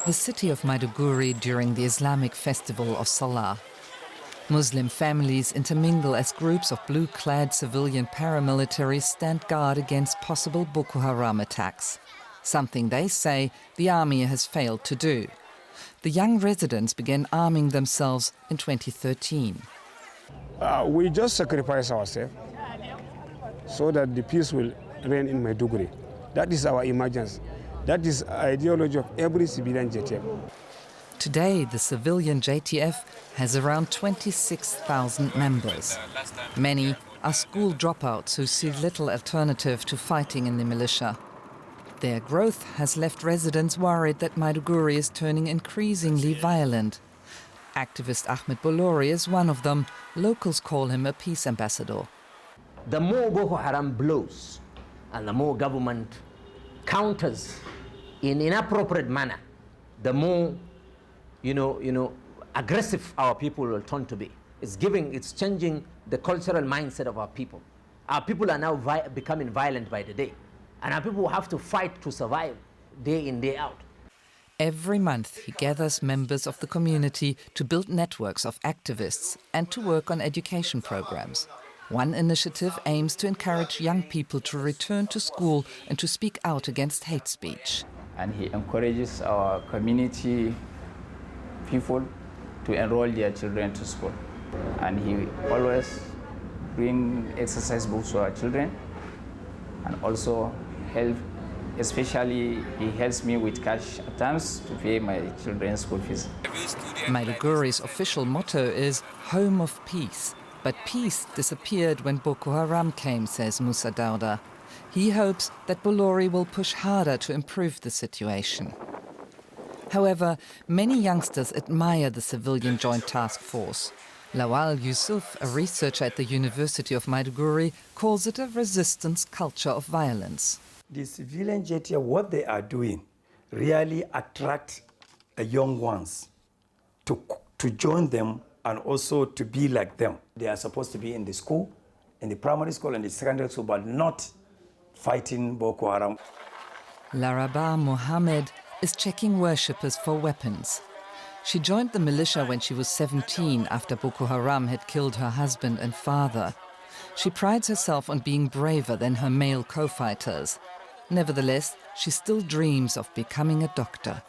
the city of Maiduguri during the Islamic festival of Salah. Muslim families intermingle as groups of blue-clad civilian paramilitaries stand guard against possible Boko Haram attacks, something they say the army has failed to do. The young residents began arming themselves in 2013. We just sacrifice ourselves so that the peace will reign in Maiduguri. That is our emergency. That is the ideology of every civilian JTF. Today, the civilian JTF has around 26,000 members. Many are school dropouts who see little alternative to fighting in the militia. Their growth has left residents worried that Maiduguri is turning increasingly violent. Activist Ahmed Bolori is one of them. Locals call him a peace ambassador. The more Boko Haram blows and the more government counters in inappropriate manner, the more aggressive our people will turn to be. It's changing the cultural mindset of our people. Our people are now becoming violent by the day. And our people have to fight to survive day in, day out. Every month he gathers members of the community to build networks of activists and to work on education programs. One initiative aims to encourage young people to return to school and to speak out against hate speech. And he encourages our community people to enroll their children to school. And he always brings exercise books to our children, and also especially he helps me with cash at times to pay my children's school fees. Maiduguri's official motto is "Home of Peace." But peace disappeared when Boko Haram came, says Musa Dauda. He hopes that Bolori will push harder to improve the situation. However, many youngsters admire the civilian joint task force. Lawal Yusuf, a researcher at the University of Maiduguri, calls it a resistance culture of violence. The civilian JTF, what they are doing, really attract the young ones to join them and also to be like them. They are supposed to be in the school, in the primary school and the secondary school, but not fighting Boko Haram. Laraba Mohammed is checking worshippers for weapons. She joined the militia when she was 17 after Boko Haram had killed her husband and father. She prides herself on being braver than her male co-fighters. Nevertheless, she still dreams of becoming a doctor.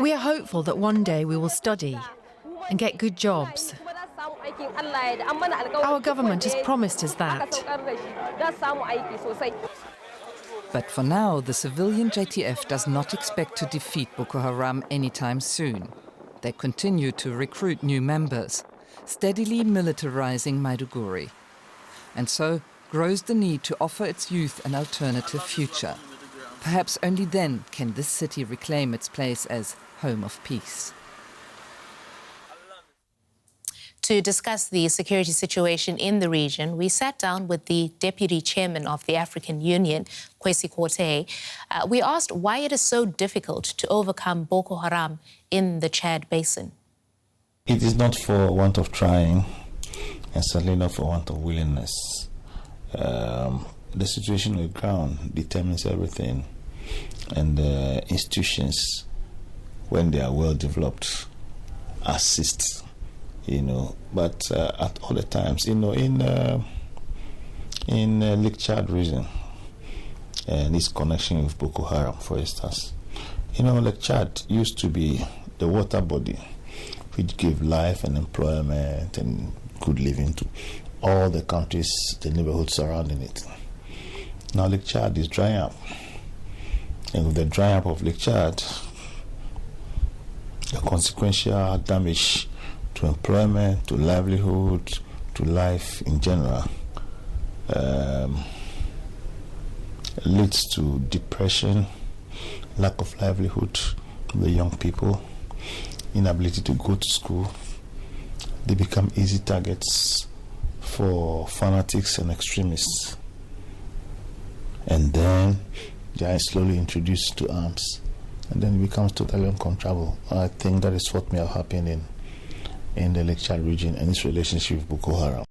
We are hopeful that one day we will study and get good jobs. Our government has promised us that. But for now, the civilian JTF does not expect to defeat Boko Haram anytime soon. They continue to recruit new members, steadily militarizing Maiduguri. And so grows the need to offer its youth an alternative future. Perhaps only then can this city reclaim its place as home of peace. To discuss the security situation in the region, we sat down with the Deputy Chairman of the African Union, Kwesi Kwartey. We asked why it is so difficult to overcome Boko Haram in the Chad Basin. It is not for want of trying, and certainly not for want of willingness. The situation on the ground determines everything, and the institutions, when they are well developed, assist. But at all the times, in Lake Chad region, and its connection with Boko Haram, for instance, Lake Chad used to be the water body which gave life and employment and good living to all the countries, the neighborhoods surrounding it. Now Lake Chad is drying up, and with the drying up of Lake Chad, the consequential damage to employment, to livelihood, to life in general, leads to depression, lack of livelihood of the young people, inability to go to school. They become easy targets for fanatics and extremists. And then they are slowly introduced to arms, and then it becomes totally uncontrollable. I think that is what may have happened in the Lake Chad region and its relationship with Boko Haram.